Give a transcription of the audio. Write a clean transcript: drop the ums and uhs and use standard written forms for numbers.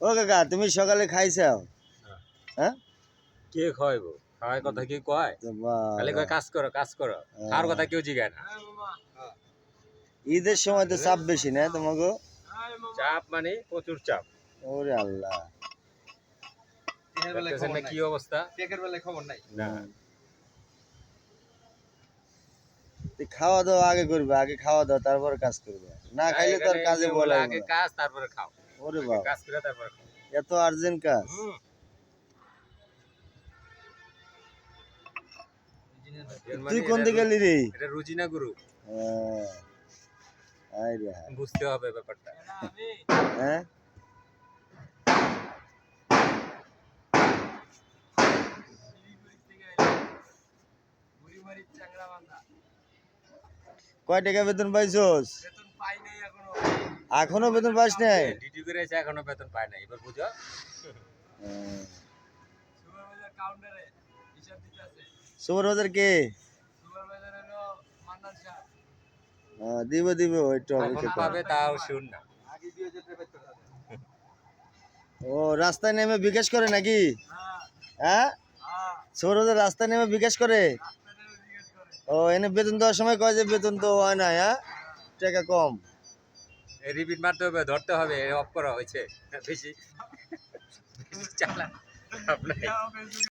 ও কাকা তুমি সকালে খাইছাও? হ্যাঁ কে খাওয়াইবো? খাওয়াই কথা কি কয়? খালি কয় কাজ করো কাজ করো, আর কথা কেউ জিগায় না। ঈদের সময় তো চাপ বেশি না তোমাকে? চাপ মানে প্রচুর চাপ। ওরে আল্লাহ, দেখতেছেন না কি অবস্থা? খবর নাই না খাওয়া দাওয়া আগে করবে, আগে খাওয়া দাওয়া তারপর কাজ করবে, না খাইলে তো আর কাজে বলা আগে কাজ তারপরে খাও। ওরে আগে বাবা, কাজ করে তারপরে খাও। এত আর্জেন্ট কাজ? তুই কোন দিকে গেলি রে? এটা রুজিনা গুরু, বুঝতে হবে ব্যাপারটা। হ্যাঁ কয় টাকা বেতন পাইছস? এখনো বেতন পাস নাই? ডিউটি করে এসে এখনো বেতন পায় না, এবার বুঝো। সুপারভাইজার কে? দিব দিব একটু পাবে তাও শুন না। ও রাস্তায় নেমে বিকাশ করে নাকি? হ্যাঁ সুপারভাইজার রাস্তায় নেমে বিকাশ করে? ও এনে বেতন দেওয়ার সময় কয় যে বেতন তো হয় না, হ্যাঁ টাকা কম। রিপিট মারতে হবে, ধরতে হবে, অফ করা হয়েছে বেশি চালা আপনার।